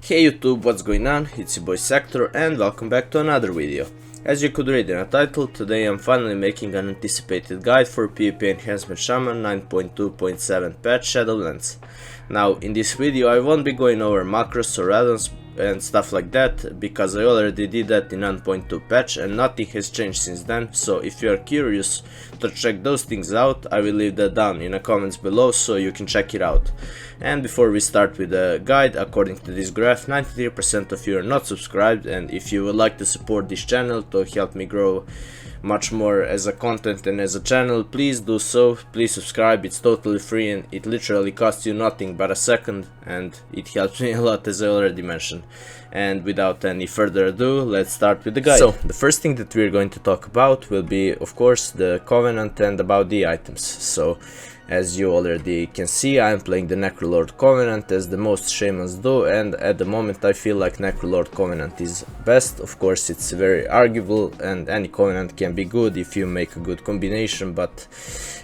Hey YouTube, what's going on? It's your boy Sektor and welcome back to another video. As you could read in the title, today I'm finally making an anticipated guide for PvP Enhancement Shaman 9.2.7 patch Shadowlands. Now in this video I won't be going over macros or add-ons and stuff like that, because I already did that in 9.2 patch and nothing has changed since then, so if you are curious to check those things out, I will leave that down in the comments below so you can check it out. And before we start with the guide, according to this graph, 93% of you are not subscribed, and if you would like to support this channel to help me grow much more as a content and as a channel, please do so. Please subscribe, it's totally free and it literally costs you nothing but a second, and it helps me a lot, as I already mentioned. And without any further ado, let's start with the guide. So the first thing that we're going to talk about will be, of course, the Covenant and about the items. So as you already can see, I am playing the Necrolord Covenant, as the most shamans do, and at the moment I feel like Necrolord Covenant is best. Of course it's very arguable and any Covenant can be good if you make a good combination, but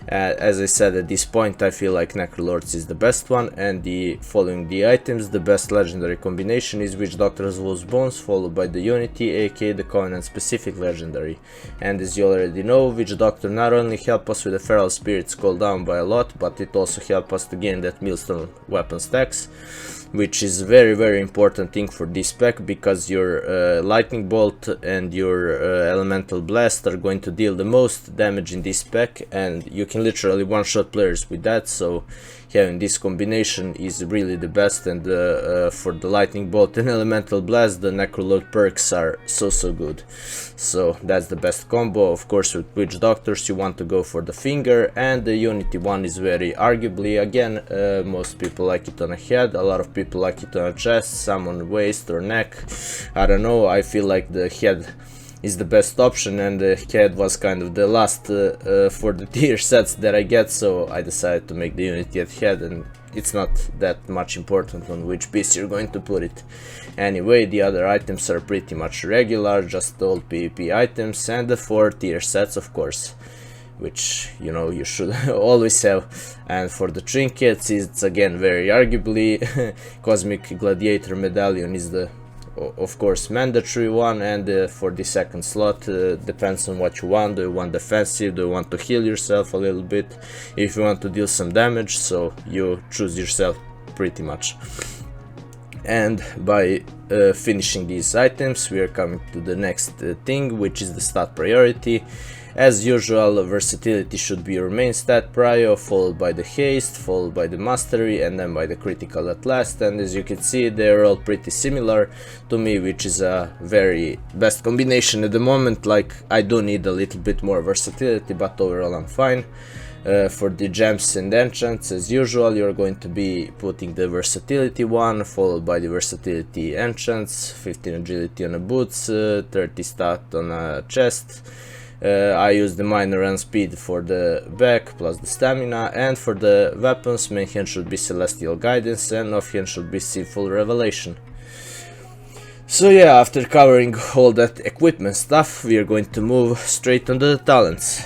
as I said, at this point I feel like Necrolords is the best one. And following the items, the best legendary combination is Witch Doctor's Wolf's Bones, followed by the Unity, aka the Covenant specific legendary. And as you already know, Witch Doctor not only help us with the Feral Spirits cooldown by a lot, but it also helps us to gain that Millstone weapon stacks, which is very important thing for this pack, because your Lightning Bolt and your Elemental Blast are going to deal the most damage in this pack, and you can literally one-shot players with that, so having this combination is really the best. And for the Lightning Bolt and Elemental Blast, the Necrolord perks are so good, so that's the best combo. Of course with Witch Doctors you want to go for the finger, and the Unity one is very arguably, again, most people like it on a head, a lot of people like it on a chest, some on waist or neck. I don't know, I feel like the head is the best option, and the head was kind of the last for the tier sets that I get, so I decided to make the Unity at head, and it's not that much important on which piece you're going to put it. Anyway, the other items are pretty much regular, just old PvP items, and the 4 tier sets, of course, which you know you should always have. And for the trinkets, it's again very arguably Cosmic Gladiator Medallion is the of course mandatory one, and for the second slot depends on what you want. Do you want defensive, do you want to heal yourself a little bit, if you want to deal some damage, so you choose yourself pretty much. And by finishing these items, we are coming to the next thing, which is the stat priority. As usual, versatility should be your main stat prio, followed by the haste, followed by the mastery, and then by the critical at last. And as you can see, they're all pretty similar to me, which is a very best combination at the moment. Like, I do need a little bit more versatility, but overall I'm fine. For the gems and enchants, as usual, you're going to be putting the versatility one, followed by the versatility enchants, 15 agility on the boots, 30 stat on a chest. I use the minor and speed for the back, plus the stamina, and for the weapons, main hand should be Celestial Guidance and off hand should be Sinful Revelation. So yeah, after covering all that equipment stuff, we are going to move straight on to the talents.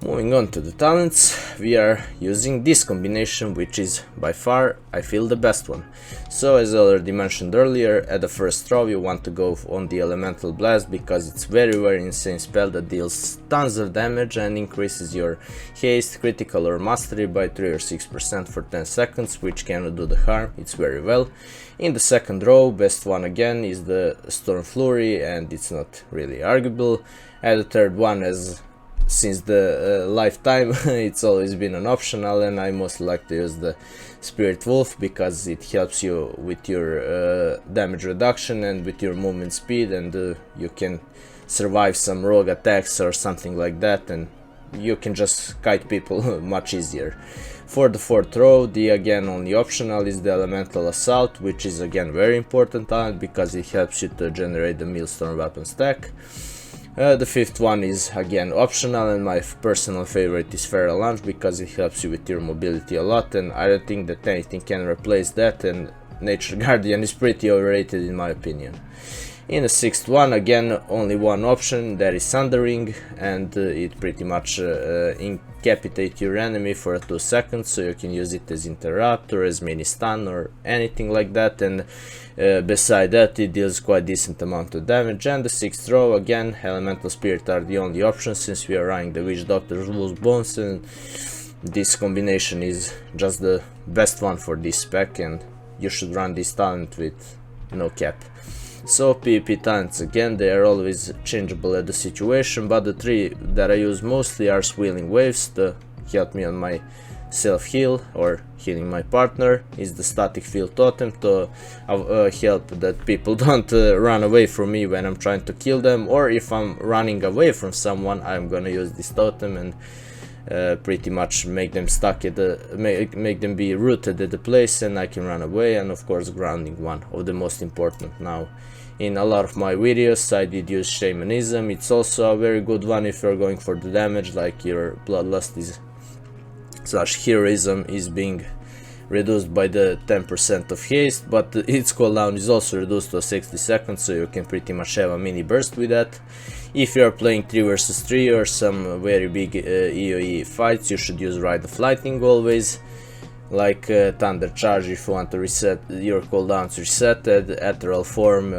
Moving on to the talents, we are using this combination, which is by far, I feel, the best one. So as I already mentioned earlier, at the first throw you want to go on the Elemental Blast, because it's very insane spell that deals tons of damage and increases your haste, critical or mastery by 3 or 6% for 10 seconds, which cannot do the harm, it's very well. In the second row, best one again is the Storm Flurry, and it's not really arguable. At the third one, as since the lifetime it's always been an optional, and I mostly like to use the Spirit Wolf, because it helps you with your damage reduction and with your movement speed, and you can survive some rogue attacks or something like that, and you can just kite people much easier. For the fourth row, the again only optional is the Elemental Assault, which is again very important talent, because it helps you to generate the Millstone weapon stack. The fifth one is again optional, and my personal favorite is Feral Lunge, because it helps you with your mobility a lot, and I don't think that anything can replace that, and Nature Guardian is pretty overrated in my opinion. In the sixth one, again only one option, that is Sundering, and it pretty much decapitate your enemy for 2 seconds, so you can use it as interrupt or as mini stun or anything like that. And beside that, it deals quite decent amount of damage. And the 6th row, again, Elemental Spirit are the only option since we are running the Witch Doctor's Wolf's Bones, and this combination is just the best one for this spec, and you should run this talent with no cap. So PvP talents, again, they are always changeable at the situation, but the 3 that I use mostly are Swirling Waves to help me on my self-heal or healing my partner, is the Static Field Totem to help that people don't run away from me when I'm trying to kill them, or if I'm running away from someone, I'm gonna use this totem and pretty much make them stuck at the make them be rooted at the place, and I can run away. And of course, grounding, one of the most important now. In a lot of my videos I did use Shamanism. It's also a very good one if you're going for the damage, like your Bloodlust is / Heroism is being reduced by the 10% of haste, but its cooldown is also reduced to 60 seconds, so you can pretty much have a mini burst with that. If you are playing 3 vs 3 or some very big EOE fights, you should use Ride of Lightning always, like Thunder Charge if you want to reset your cooldowns resetted, Ethereal Form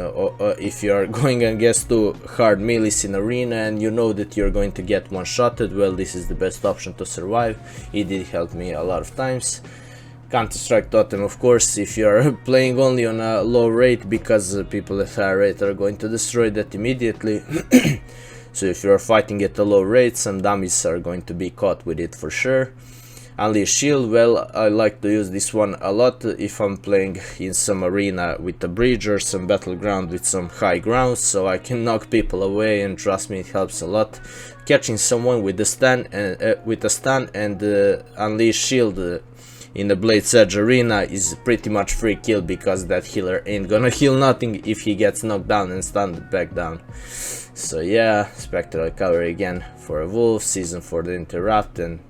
if you are going against 2 hard melees in arena and you know that you're going to get one-shotted, well, this is the best option to survive. It did help me a lot of times. Counter-Strike Totem, of course, if you are playing only on a low rate, because people at high rate are going to destroy that immediately. So if you are fighting at a low rate, some dummies are going to be caught with it for sure. Unleash Shield, well, I like to use this one a lot if I'm playing in some arena with a bridge or some battleground with some high ground, so I can knock people away, and trust me, it helps a lot. Catching someone with a stun and Unleash Shield in the Blade's Edge arena is pretty much free kill, because that healer ain't gonna heal nothing if he gets knocked down and stunned back down. So yeah, Spectral Recovery again for a wolf, Season for the interrupt, and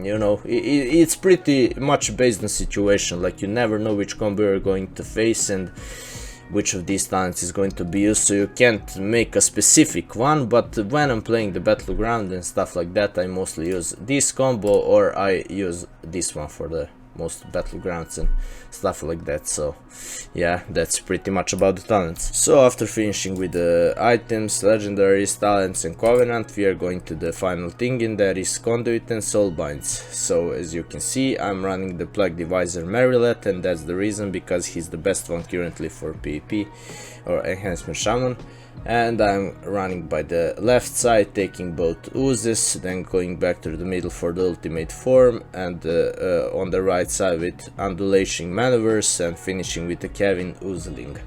you know, it's pretty much based on situation, like you never know which combo you're going to face and which of these talents is going to be used, so you can't make a specific one. But when I'm playing the battleground and stuff like that, I mostly use this combo, or I use this one for the most battlegrounds and stuff like that. So yeah, that's pretty much about the talents. So after finishing with the items, legendaries, talents and covenant, we are going to the final thing, and that is Conduit and Soulbinds. So as you can see, I'm running the Plague Divisor Marilet, and that's the reason, because he's the best one currently for PvP or Enhancement Shaman. And I'm running by the left side, taking both oozes, then going back to the middle for the ultimate form, and on the right side with undulation maneuvers, and finishing with the Kevin oozling.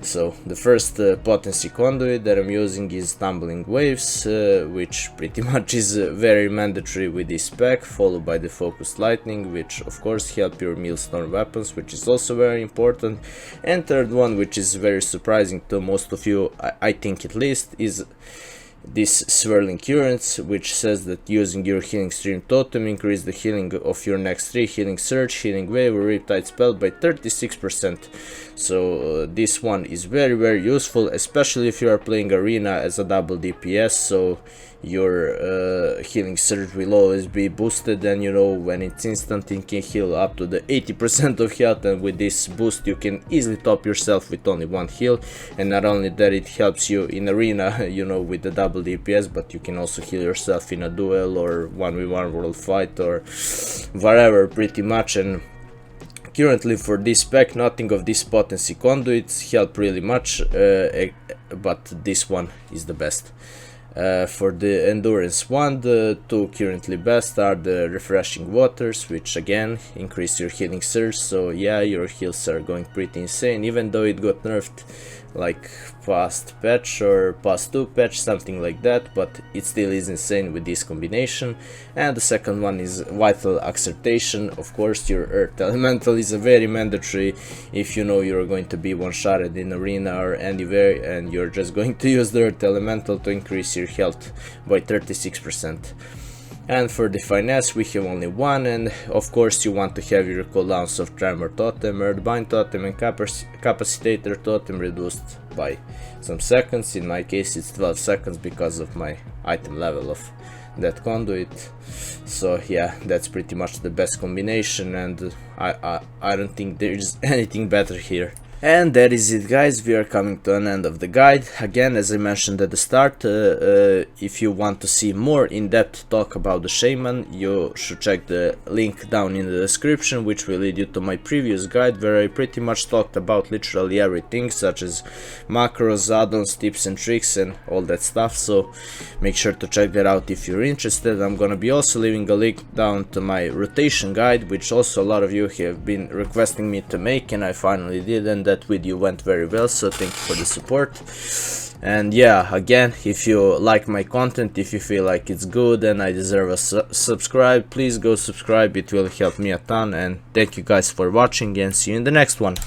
So the first potency conduit that I'm using is Tumbling Waves, which pretty much is very mandatory with this spec, followed by the Focused Lightning, which of course help your Millstone weapons, which is also very important. And third one, which is very surprising to most of you, I think at least, is this Swirling Currents, which says that using your Healing Stream Totem increase the healing of your next 3 Healing Surge, Healing Wave or Riptide spell by 36%. So this one is very useful, especially if you are playing arena as a double DPS, so your Healing Surge will always be boosted, and you know, when it's instant it can heal up to the 80% of health, and with this boost you can easily top yourself with only 1 heal. And not only that, it helps you in arena, you know, with the double DPS, but you can also heal yourself in a duel or 1v1 world fight or whatever, pretty much. And currently for this spec, nothing of these potency conduits help really much, but this one is the best. For the endurance one, the 2 currently best are the Refreshing Waters, which again increase your healing surge, so yeah, your heals are going pretty insane, even though it got nerfed like past patch or past 2 patch, something like that, but it still is insane with this combination. And the second one is Vital Exhortation. Of course, your Earth Elemental is a very mandatory if you know you're going to be one-shotted in arena or anywhere, and you're just going to use the Earth Elemental to increase your health by 36%. And for the finesse, we have only one, and of course you want to have your cooldowns of Tremor Totem, Earthbind Totem and Capacitator Totem reduced by some seconds. In my case it's 12 seconds because of my item level of that conduit. So yeah, that's pretty much the best combination, and I don't think there is anything better here. And that is it, guys. We are coming to an end of the guide. Again, as I mentioned at the start, if you want to see more in-depth talk about the shaman, you should check the link down in the description, which will lead you to my previous guide, where I pretty much talked about literally everything, such as macros, add-ons, tips and tricks and all that stuff. So make sure to check that out if you're interested. I'm gonna be also leaving a link down to my rotation guide, which also a lot of you have been requesting me to make, and I finally did, and that video went very well, so thank you for the support. And yeah, again, if you like my content, if you feel like it's good and I deserve a subscribe, please go subscribe. It will help me a ton, and thank you guys for watching, and see you in the next one.